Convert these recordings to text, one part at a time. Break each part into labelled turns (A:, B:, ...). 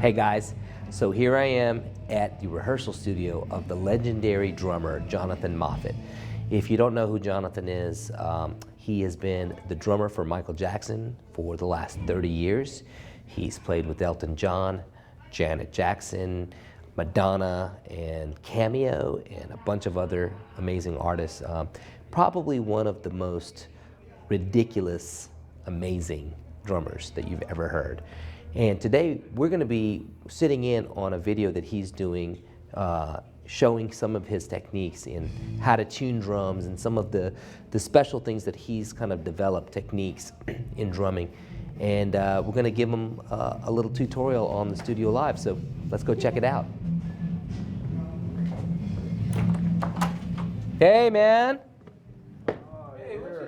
A: Hey guys, so here I am at the rehearsal studio of the legendary drummer Jonathan Moffett. If you don't know who Jonathan is, he has been the drummer for Michael Jackson for the last 30 years. He's played with Elton John, Janet Jackson, Madonna, and Cameo, and a bunch of other amazing artists. Probably one of the most ridiculous, amazing drummers that you've ever heard. And today we're going to be sitting in on a video that he's doing, showing some of his techniques in how to tune drums and some of the special things that he's kind of developed techniques in drumming. And we're going to give him a little tutorial on the StudioLive, so let's go check it out. Hey man!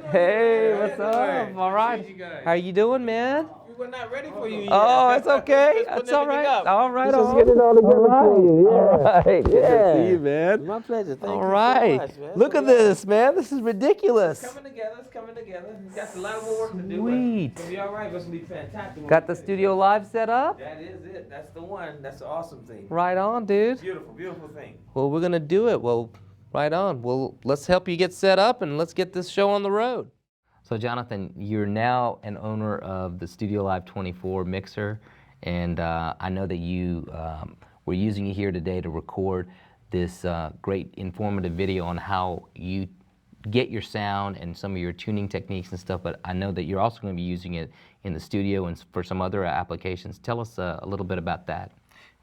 A: Hey, what's up? All right. How you doing, man?
B: We're not ready for you yet.
A: Oh, it's okay. That's all right. All right.
B: Let's get it all together for you. Yeah.
A: All right. Good to see you, man.
B: My pleasure. Thank you
A: All right.
B: so much, man.
A: Look at this, man. This is ridiculous.
B: It's coming together. It's coming together. We've got a lot more work to do.
A: Sweet.
B: It's going to be all right. It's going to be fantastic.
A: Got the StudioLive set up?
B: That is it. That's the one. That's the awesome thing.
A: Right on, dude.
B: Beautiful, beautiful thing.
A: Well, we're going to do it. Well, right on. Well, let's help you get set up and let's get this show on the road. So Jonathan, you're now an owner of the StudioLive 24 mixer, and I know that you we're using you here today to record this great informative video on how you get your sound and some of your tuning techniques and stuff, but I know that you're also going to be using it in the studio and for some other applications. Tell us a little bit about that.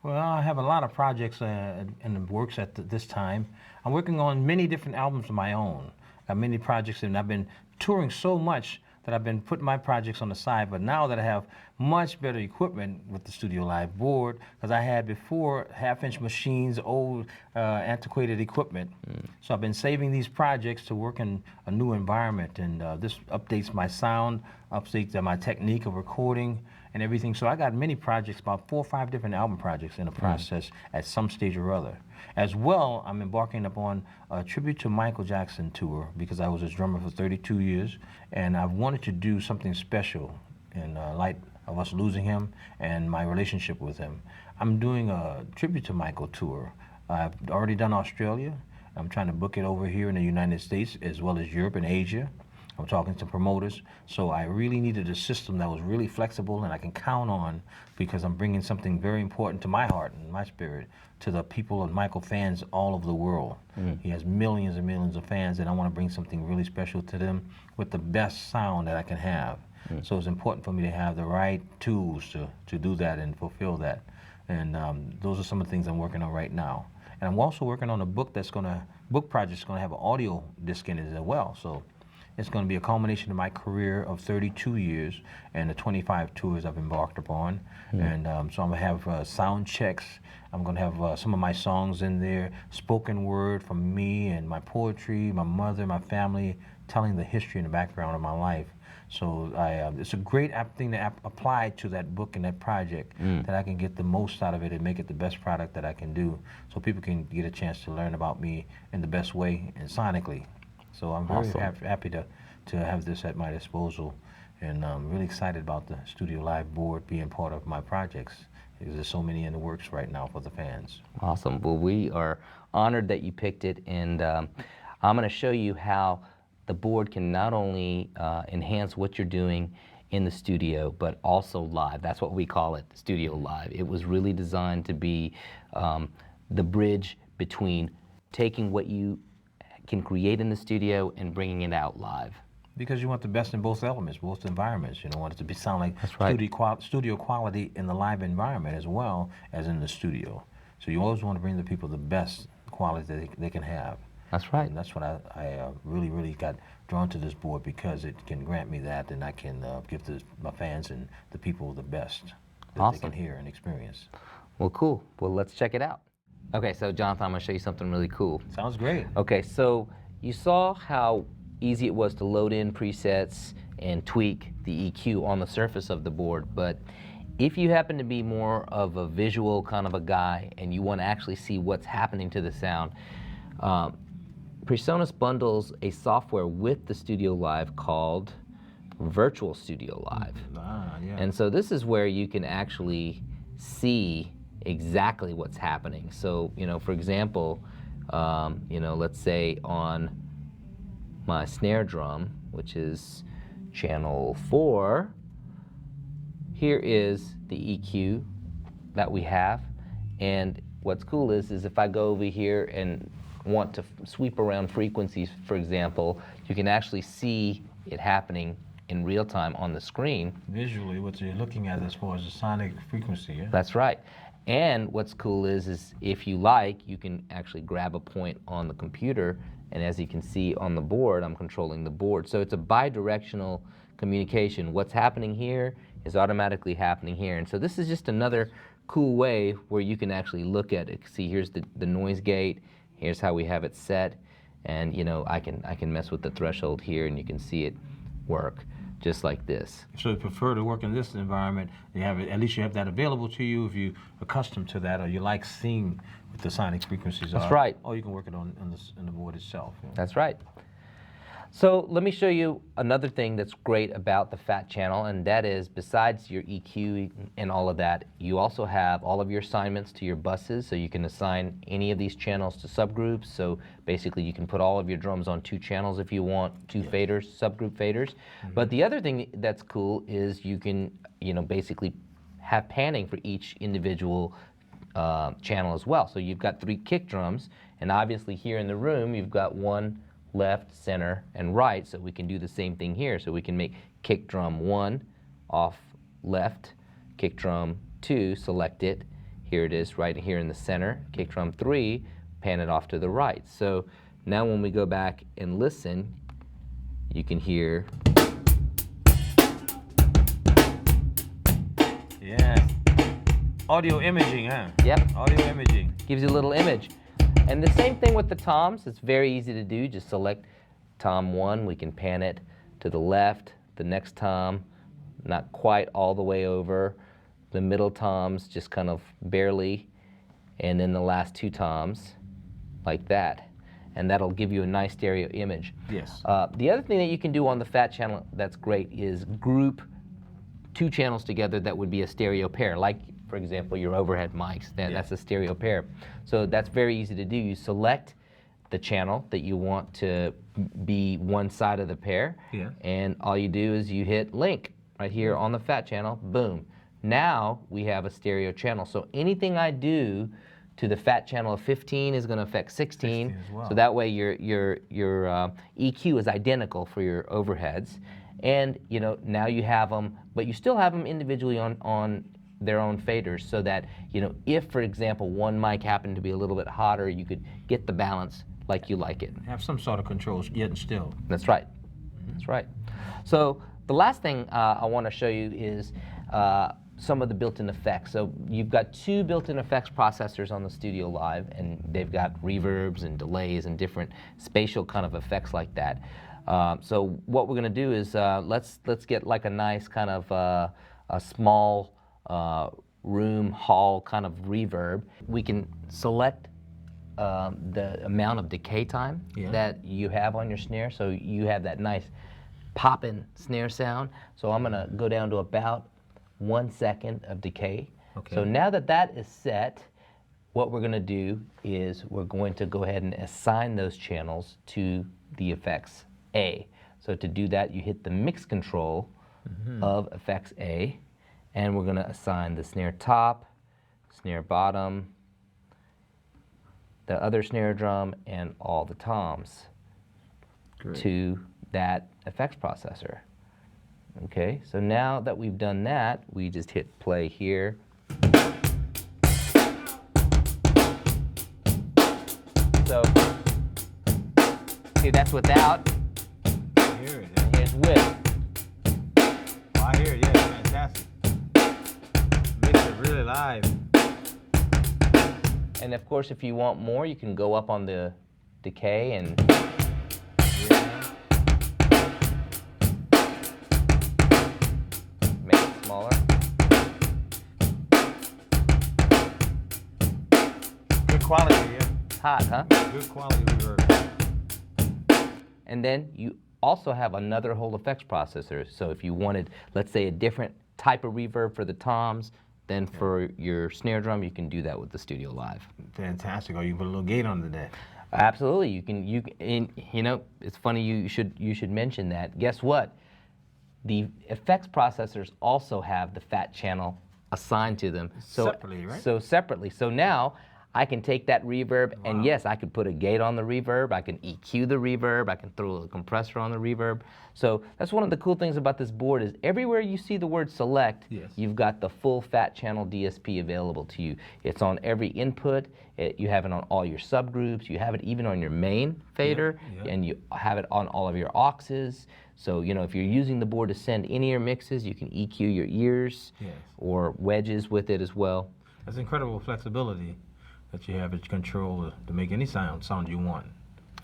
C: Well, I have a lot of projects in the works at this time. I'm working on many different albums of my own. I have many projects, and I've been touring so much that I've been putting my projects on the side, but now that I have much better equipment with the StudioLive board, because I had before half-inch machines, old antiquated equipment. So I've been saving these projects to work in a new environment, and this updates my sound, updates my technique of recording and everything. So I got many projects, about 4 or 5 different album projects in the process at some stage or other. As well, I'm embarking upon a tribute to Michael Jackson tour because I was his drummer for 32 years, and I wanted to do something special in light of us losing him and my relationship with him. I'm doing a tribute to Michael tour. I've already done Australia. I'm trying to book it over here in the United States as well as Europe and Asia. I'm talking to promoters, so I really needed a system that was really flexible and I can count on, because I'm bringing something very important to my heart and my spirit to the people and Michael fans all over the world. He has millions and millions of fans, and I want to bring something really special to them with the best sound that I can have. So it's important for me to have the right tools to do that and fulfill that. And those are some of the things I'm working on right now. And I'm also working on a book project that's going to have an audio disc in it as well. So it's going to be a culmination of my career of 32 years and the 25 tours I've embarked upon. And so I'm going to have sound checks. I'm going to have some of my songs in there, spoken word from me and my poetry, my mother, my family, telling the history and the background of my life. So it's a great thing to apply to that book and that project, that I can get the most out of it and make it the best product that I can do, so people can get a chance to learn about me in the best way and sonically. So I'm very happy to have this at my disposal, and I'm really excited about the StudioLive board being part of my projects, because there's so many in the works right now for the fans.
A: Awesome. Well, we are honored that you picked it, and I'm going to show you how the board can not only enhance what you're doing in the studio, but also live. That's what we call it, StudioLive. It was really designed to be the bridge between taking what you can create in the studio and bringing it out live.
C: Because you want the best in both elements, both environments. You don't want it to sound like studio quality in the live environment as well as in the studio. So you always want to bring the people the best quality that they can have.
A: That's right.
C: And that's what I really got drawn to this board, because it can grant me that, and I can give my fans and the people the best that they can hear and experience.
A: Well, cool. Well, let's check it out. Okay, so Jonathan, I'm going to show you something really cool.
C: Sounds great.
A: Okay, so you saw how easy it was to load in presets and tweak the EQ on the surface of the board, but if you happen to be more of a visual kind of a guy and you want to actually see what's happening to the sound, PreSonus bundles a software with the StudioLive called Virtual StudioLive.
C: Yeah.
A: And so this is where you can actually see exactly what's happening. So, for example, let's say on my snare drum, which is channel 4, here is the EQ that we have. And what's cool is if I go over here and want to sweep around frequencies, for example, you can actually see it happening in real time on the screen.
C: Visually, what you're looking at as far as the sonic frequency, yeah?
A: That's right. And what's cool is if you like, you can actually grab a point on the computer, and as you can see on the board, I'm controlling the board. So it's a bi-directional communication. What's happening here is automatically happening here. And so this is just another cool way where you can actually look at it. See, here's the noise gate. Here's how we have it set. And I can mess with the threshold here, and you can see it work just like this.
C: So you prefer to work in this environment, at least you have that available to you if you're accustomed to that, or you like seeing what the sonic frequencies are.
A: That's right.
C: Or you can work it on the board itself. Yeah.
A: That's right. So let me show you another thing that's great about the Fat channel, and that is, besides your EQ and all of that, you also have all of your assignments to your buses, so you can assign any of these channels to subgroups. So basically you can put all of your drums on 2 channels if you want, 2 faders, subgroup faders. But the other thing that's cool is you can basically have panning for each individual channel as well. So you've got 3 kick drums, and obviously here in the room you've got 1 left, center, and right, so we can do the same thing here. So we can make kick drum 1 off left, kick drum 2, select it, here it is right here in the center, kick drum 3, pan it off to the right. So now when we go back and listen, you can hear.
C: Yeah. Audio imaging, huh?
A: Yep.
C: Audio imaging.
A: Gives you a little image. And the same thing with the toms. It's very easy to do. Just select tom 1. We can pan it to the left. The next tom, not quite all the way over. The middle toms, just kind of barely. And then the last 2 toms, like that. And that'll give you a nice stereo image.
C: Yes.
A: The other thing that you can do on the Fat channel that's great is group 2 channels together that would be a stereo pair, like, for example, your overhead mics. That's a stereo pair. So that's very easy to do. You select the channel that you want to be one side of the pair, and all you do is you hit link right here on the Fat channel, boom. Now we have a stereo channel. So anything I do to the Fat channel of 15 is going to affect 16
C: as well.
A: So that way your EQ is identical for your overheads. And now you have them, but you still have them individually on their own faders, so that if, for example, one mic happened to be a little bit hotter, you could get the balance like you like it.
C: Have some sort of controls, yet and still.
A: That's right. That's right. So the last thing I want to show you is some of the built-in effects. So you've got 2 built-in effects processors on the StudioLive, and they've got reverbs and delays and different spatial kind of effects like that. So what we're going to do is let's get like a nice kind of a small room hall kind of reverb. We can select the amount of decay time that you have on your snare, so you have that nice popping snare sound. So I'm going to go down to about 1 second of decay.
C: Okay.
A: So now that that is set, what we're going to do is we're going to go ahead and assign those channels to the effects A. So to do that, you hit the mix control of effects A, and we're going to assign the snare top, snare bottom, the other snare drum, and all the toms to that effects processor. Okay, so now that we've done that, we just hit play here. So, see, that's without.
C: I hear it.
A: And here's with.
C: Oh, I hear it, yeah, fantastic. Makes it really live.
A: And of course, if you want more, you can go up on the decay and make it smaller.
C: Good quality, yeah.
A: Hot, huh?
C: Good quality reverb.
A: And then you also have another whole effects processor. So if you wanted, let's say, a different type of reverb for the toms, then for your snare drum, you can do that with the StudioLive.
C: Fantastic. Or you put a little gate under there.
A: Absolutely, it's funny you should mention that. Guess what? The effects processors also have the fat channel assigned to them.
C: Separately, right?
A: So separately. So now I can take that reverb, and yes, I could put a gate on the reverb, I can EQ the reverb, I can throw a compressor on the reverb. So that's one of the cool things about this board is everywhere you see the word select, you've got the full fat channel DSP available to you. It's on every input, you have it on all your subgroups, you have it even on your main fader, and you have it on all of your auxes. So, if you're using the board to send in-ear mixes, you can EQ your ears or wedges with it as well.
C: That's incredible flexibility that you have at control to make any sound you want.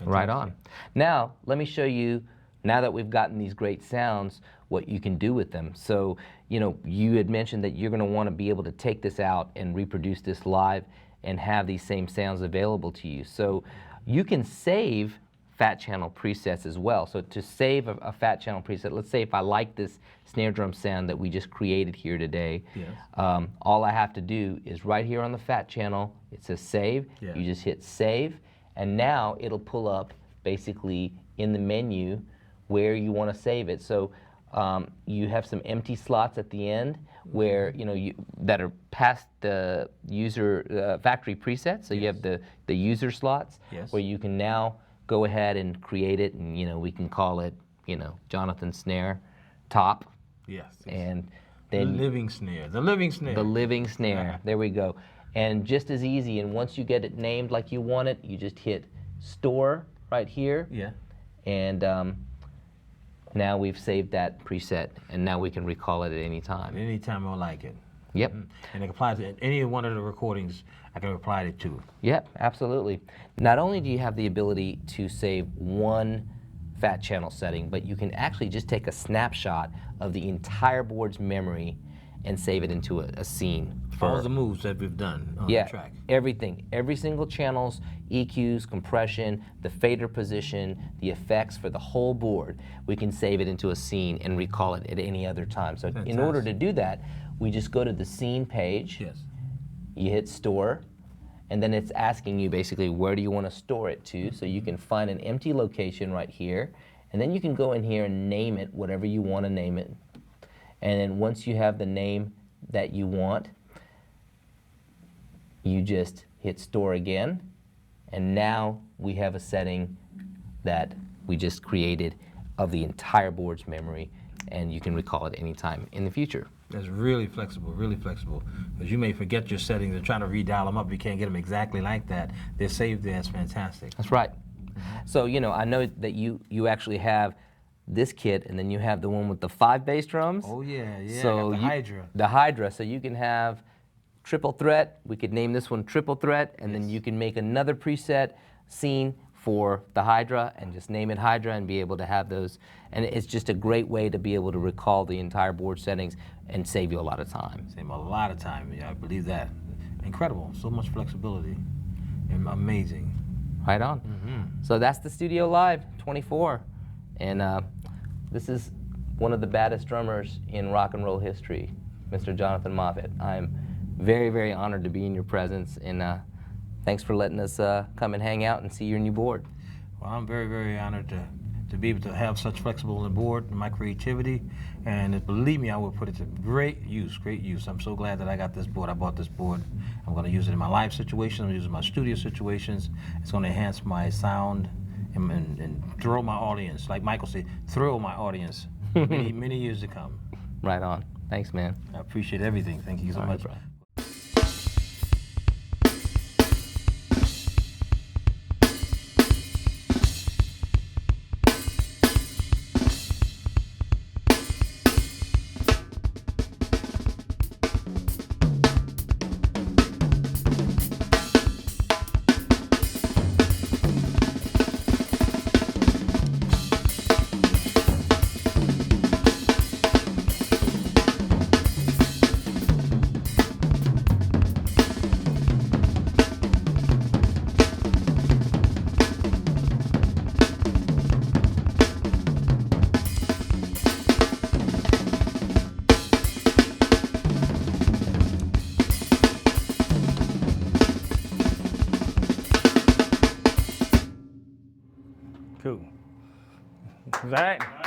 A: Right on. Now, let me show you, now that we've gotten these great sounds, what you can do with them. So, you had mentioned that you're going to want to be able to take this out and reproduce this live and have these same sounds available to you. So, you can save fat channel presets as well. So to save a fat channel preset, let's say if I like this snare drum sound that we just created here today, all I have to do is right here on the fat channel, it says save, you just hit save, and now it'll pull up basically in the menu where you want to save it. So you have some empty slots at the end where that are past the user factory presets. So you have the user slots where you can now go ahead and create it, and we can call it Jonathan Snare Top. And then
C: the living snare. The living snare.
A: The living snare. There we go. And just as easy. And once you get it named like you want it, you just hit Store right here. And now we've saved that preset, and now we can recall it at any time.
C: Anytime I like it.
A: Yep.
C: And it applies to any one of the recordings I can apply it to.
A: Yep, absolutely. Not only do you have the ability to save one fat channel setting, but you can actually just take a snapshot of the entire board's memory and save it into a scene.
C: All the moves that we've done on the track.
A: Everything. Every single channel's EQs, compression, the fader position, the effects for the whole board. We can save it into a scene and recall it at any other time. So in order to do that, we just go to the scene page. You hit store, and then it's asking you basically where do you want to store it to. So you can find an empty location right here, and then you can go in here and name it whatever you want to name it. And then once you have the name that you want, you just hit store again, and now we have a setting that we just created of the entire board's memory, and you can recall it anytime in the future.
C: That's really flexible, because you may forget your settings and try to redial them up. You can't get them exactly like that. They're saved there. It's fantastic.
A: That's right. So, I know that you actually have this kit, and then you have the one with the 5 bass drums.
C: Oh, yeah.
A: So
C: the Hydra.
A: The Hydra. So you can have triple threat. We could name this one triple threat, and then you can make another preset scene for the Hydra and just name it Hydra and be able to have those. And it's just a great way to be able to recall the entire board settings and save you a lot of time.
C: Save a lot of time, I believe that. Incredible, so much flexibility, and amazing.
A: Right on. So that's the StudioLive 24. And this is one of the baddest drummers in rock and roll history, Mr. Jonathan Moffett. I'm very, very honored to be in your presence, and thanks for letting us come and hang out and see your new board.
C: Well, I'm very, very honored to be able to have such flexible on the board and my creativity, and believe me, I will put it to great use. I'm so glad that I got this board. I bought this board. I'm going to use it in my live situations. I'm going to use it in my studio situations. It's going to enhance my sound and thrill my audience. Like Michael said, thrill my audience many, many years to come.
A: Right on. Thanks, man.
C: I appreciate everything. Thank you so much.
A: Right,
D: too. Is that right?